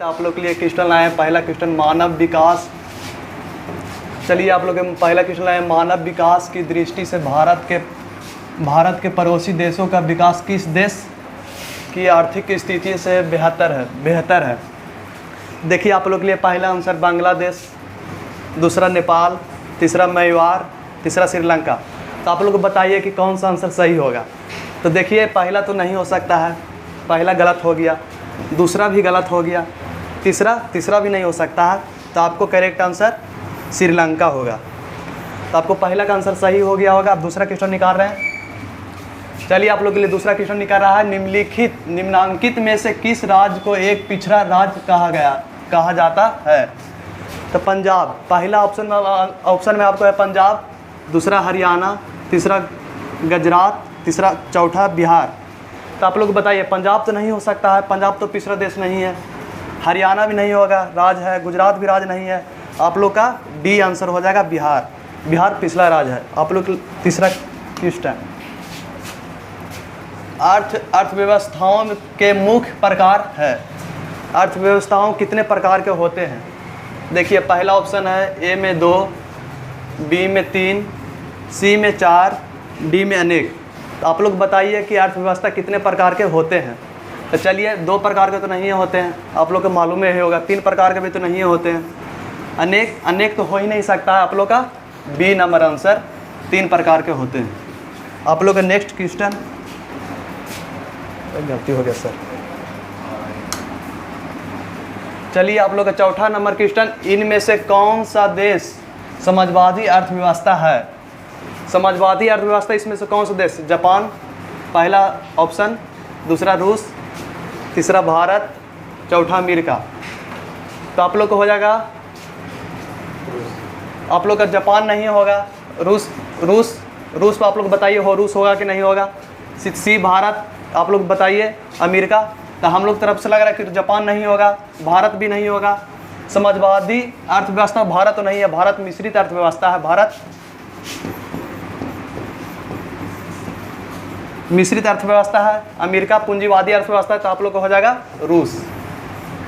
आप लोग के लिए क्वेश्चन लाए हैं। पहला क्वेश्चन मानव विकास। चलिए आप लोग पहला क्वेश्चन लाए हैं, मानव विकास की दृष्टि से भारत के पड़ोसी देशों का विकास किस देश की आर्थिक स्थिति से बेहतर है। देखिए आप लोग के लिए पहला आंसर बांग्लादेश, दूसरा नेपाल, तीसरा म्यांमार, तीसरा श्रीलंका। तो आप लोग बताइए कि कौन सा आंसर सही होगा। तो देखिए पहला तो नहीं हो सकता है, पहला गलत हो गया, दूसरा भी गलत हो गया, तीसरा भी नहीं हो सकता है। तो आपको करेक्ट आंसर श्रीलंका होगा। तो आपको पहला का आंसर सही हो गया होगा। आप दूसरा क्वेश्चन निकाल रहे हैं। चलिए आप लोग के लिए दूसरा क्वेश्चन निकाल रहा है, निम्नांकित में से किस राज्य को एक पिछड़ा राज्य कहा जाता है। तो पंजाब, पहला ऑप्शन में आपको है पंजाब, दूसरा हरियाणा, तीसरा गुजरात, चौथा बिहार। तो आप लोग बताइए, पंजाब तो नहीं हो सकता है, पंजाब तो पिछड़ा देश नहीं है, हरियाणा भी नहीं होगा, राज्य है, गुजरात भी राज्य नहीं है। आप लोग का डी आंसर हो जाएगा बिहार पिछला राज्य है। आप लोग तीसरा क्वेश्चन, अर्थव्यवस्थाओं के मुख्य प्रकार है। अर्थव्यवस्थाओं कितने प्रकार के होते हैं। देखिए पहला ऑप्शन है ए में 2, बी में 3, सी में 4, डी में अनेक। तो आप लोग बताइए कि अर्थव्यवस्था कितने प्रकार के होते हैं। तो चलिए 2 प्रकार के तो नहीं होते हैं, आप लोग को मालूम ही होगा। 3 प्रकार के भी तो नहीं होते हैं। अनेक तो हो ही नहीं सकता है। आप लोग का बी नंबर आंसर 3 प्रकार के होते हैं। आप लोग का नेक्स्ट क्वेश्चन, गलती हो गया सर। चलिए आप लोग का चौथा नंबर क्वेश्चन, इनमें से कौन सा देश समाजवादी अर्थव्यवस्था है। समाजवादी अर्थव्यवस्था इसमें से कौन सा देश। जापान पहला ऑप्शन, दूसरा रूस, तीसरा भारत, चौथा अमेरिका। तो आप लोग को हो जाएगा, आप लोग का जापान नहीं होगा, रूस को आप लोग बताइए हो रूस होगा कि नहीं होगा। सी भारत, आप लोग बताइए अमेरिका। तो हम लोग तरफ से लग रहा है कि जापान नहीं होगा, भारत भी नहीं होगा। समाजवादी अर्थव्यवस्था भारत तो नहीं है, भारत मिश्रित अर्थव्यवस्था है, भारत मिश्रित अर्थव्यवस्था है। अमेरिका पूंजीवादी अर्थव्यवस्था है। तो आप लोग को हो जाएगा रूस।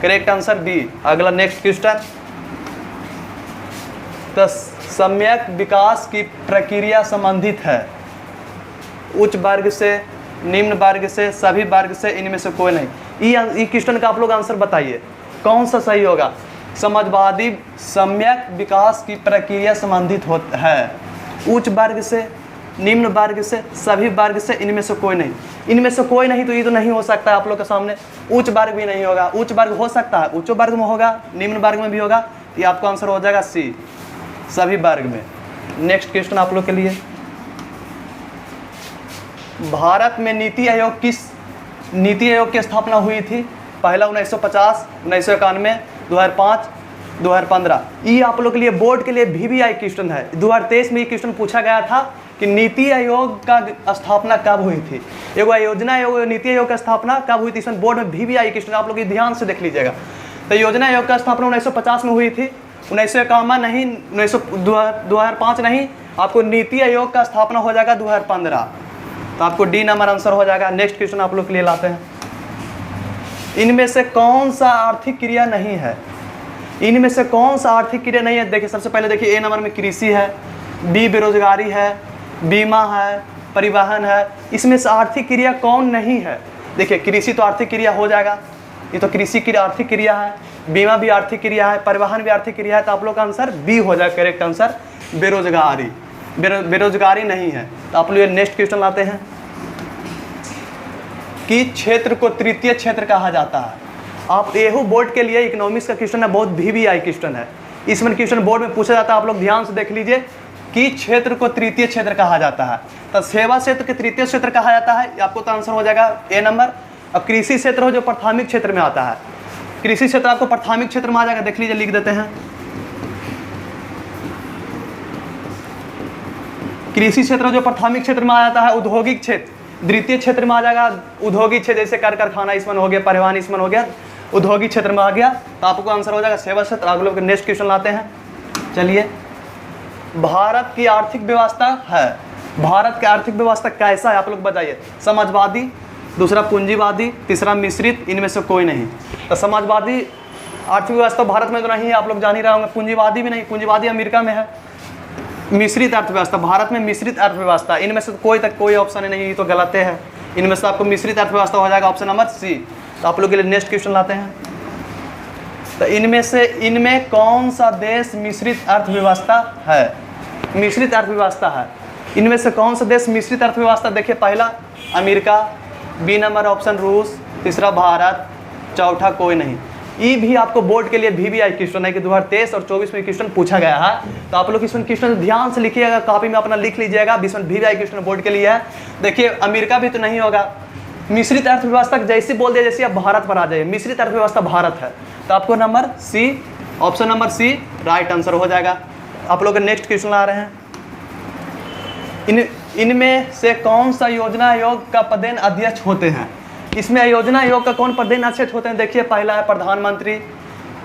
Correct answer B. अगला नेक्स्ट क्वेश्चन, तो सम्यक विकास की प्रक्रिया संबंधित है उच्च वर्ग से, निम्न वर्ग से, सभी वर्ग से, इनमें से कोई नहीं। ये क्वेश्चन का आप लोग आंसर बताइए कौन सा सही होगा। समाजवादी सम्यक विकास की प्रक्रिया संबंधित है उच्च वर्ग से, निम्न वर्ग से, सभी वर्ग से, इनमें से कोई नहीं। इनमें से कोई नहीं तो ये तो नहीं हो सकता है आप लोग के सामने। उच्च वर्ग भी नहीं होगा, उच्च वर्ग हो सकता है, उच्च वर्ग में होगा, निम्न वर्ग में भी होगा। ये आपका आंसर हो जाएगा सी, सभी वर्ग में। नेक्स्ट क्वेश्चन आप लोग के लिए, भारत में नीति आयोग की स्थापना हुई थी। पहला 1950, 1991, 2005, 2015। ये आप लोग के लिए बोर्ड के लिए VVI क्वेश्चन है। 2023 में ये क्वेश्चन पूछा गया था कि नीति आयोग का स्थापना कब हुई थी। नीति आयोग का स्थापना कब हुई थी। इसमें बोर्ड में VVI क्वेश्चन आप लोग ध्यान से देख लीजिएगा। तो योजना आयोग का स्थापना 1950 में हुई थी, 1951 नहीं, 2005 नहीं। आपको नीति आयोग का स्थापना हो जाएगा 2015। तो आपको डी नंबर आंसर हो जाएगा। नेक्स्ट क्वेश्चन आप लोग के लिए लाते हैं, इनमें से कौन सा आर्थिक क्रिया नहीं है। इनमें से कौन सा आर्थिक क्रिया नहीं है। देखिए सबसे पहले देखिए ए नंबर में कृषि है, बी बेरोजगारी है, बीमा है, परिवहन है। इसमें से आर्थिक क्रिया कौन नहीं है। देखिए कृषि तो आर्थिक क्रिया हो जाएगा, ये तो कृषि की आर्थिक क्रिया है, बीमा भी आर्थिक क्रिया है, परिवहन भी आर्थिक क्रिया है। तो आप लोग का आंसर बी हो जाएगा करेक्ट आंसर, बेरोजगारी नहीं है। तो आप लोग नेक्स्ट क्वेश्चन लाते हैं कि क्षेत्र को तृतीय क्षेत्र कहा जाता है। आप एहू बोर्ड के लिए इकोनॉमिक्स का क्वेश्चन है, बहुत VVI क्वेश्चन है। इसमें क्वेश्चन बोर्ड में पूछा जाता है, आप लोग ध्यान से देख लीजिए कि क्षेत्र को तृतीय क्षेत्र कहा जाता है। तो सेवा क्षेत्र के तृतीय क्षेत्र कहा जाता है, आपको तो आंसर हो जाएगा ए नंबर। अब कृषि क्षेत्र हो जो प्राथमिक क्षेत्र में आता है, कृषि क्षेत्र आपको प्राथमिक क्षेत्र में आ जाएगा। देख लीजिए, लिख देते हैं कृषि क्षेत्र जो प्राथमिक क्षेत्र में आ जाता है। औद्योगिक क्षेत्र द्वितीय क्षेत्र में आ जाएगा। औद्योगिक क्षेत्र जैसे कारखाना इसमें हो गया, परिवहन इसमें हो गया, औद्योगिक क्षेत्र में आ गया। तो आपको आंसर हो जाएगा सेवा क्षेत्र। अगले लोग नेक्स्ट क्वेश्चन लाते हैं। चलिए, भारत की आर्थिक व्यवस्था है, भारत की आर्थिक व्यवस्था कैसा है आप लोग बताइए। समाजवादी, दूसरा पूंजीवादी, तीसरा मिश्रित, इनमें से कोई नहीं। तो समाजवादी अर्थव्यवस्था भारत में तो नहीं है, आप लोग जान ही रहे होंगे। पूंजीवादी भी नहीं, पूंजीवादी अमेरिका में है। मिश्रित अर्थव्यवस्था, भारत में मिश्रित अर्थव्यवस्था, इनमें से कोई ऑप्शन नहीं, ये तो गलत है। इनमें से आपको मिश्रित अर्थव्यवस्था हो जाएगा ऑप्शन नंबर सी। तो आप लोग के लिए नेक्स्ट क्वेश्चन लाते हैं। तो इनमें कौन सा देश मिश्रित अर्थव्यवस्था है? मिश्रित अर्थव्यवस्था है, इनमें से कौन सा देश मिश्रित अर्थव्यवस्था? देखिए, पहला अमेरिका, बी नंबर ऑप्शन रूस, तीसरा भारत, चौथा कोई नहीं। ये भी आपको बोर्ड के लिए VVI क्वेश्चन है कि 2023 और 24 में क्वेश्चन पूछा गया है। तो आप लोग इसमें क्वेश्चन ध्यान से लिखिएगा, कॉपी में अपना लिख लीजिएगा। इसमें VVI क्वेश्चन बोर्ड के लिए है। देखिए, अमेरिका भी तो नहीं होगा। मिश्रित अर्थव्यवस्था जैसे बोल दिया जैसे आप भारत पर आ जाइए, मिश्रित अर्थव्यवस्था भारत है। तो आपको number C, option number C right answer हो जाएगा। आप लोग नेक्स्ट क्वेश्चन ला रहे हैं। इनमें से कौन सा योजना आयोग का पदेन अध्यक्ष होते हैं? इसमें योजना आयोग का कौन पदेन अध्यक्ष होते हैं? देखिए, पहला है प्रधानमंत्री,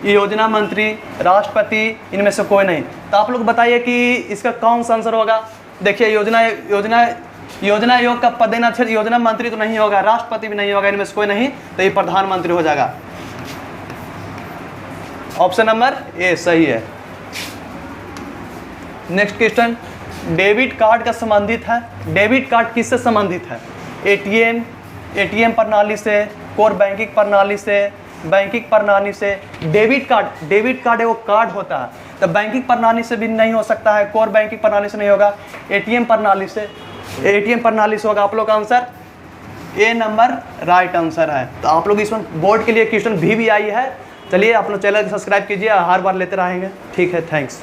योजना मंत्री, राष्ट्रपति, इनमें से कोई नहीं। तो आप लोग बताइए कि इसका कौन सा आंसर होगा? देखिए, योजना आयोग का पदेन अध्यक्ष, योजना मंत्री तो नहीं होगा, राष्ट्रपति भी नहीं होगा, इनमें से कोई नहीं। तो ये प्रधानमंत्री हो जाएगा। ऑप्शन नंबर ए सही है। नेक्स्ट क्वेश्चन, डेबिट कार्ड का संबंधित है। डेबिट कार्ड किससे संबंधित है? एटीएम प्रणाली से, कोर बैंकिंग प्रणाली से, बैंकिंग प्रणाली से। डेबिट कार्ड एगो कार्ड होता है, तो बैंकिंग प्रणाली से भी नहीं हो सकता है, कोर बैंकिंग प्रणाली से नहीं होगा, एटीएम प्रणाली से होगा। आप लोग का answer A number right answer है। तो आप लोग इसमें बोर्ड के लिए क्वेश्चन VVI है। चलिए, आप लोग चैनल को सब्सक्राइब कीजिए, हर बार लेते रहेंगे। ठीक है, थैंक्स।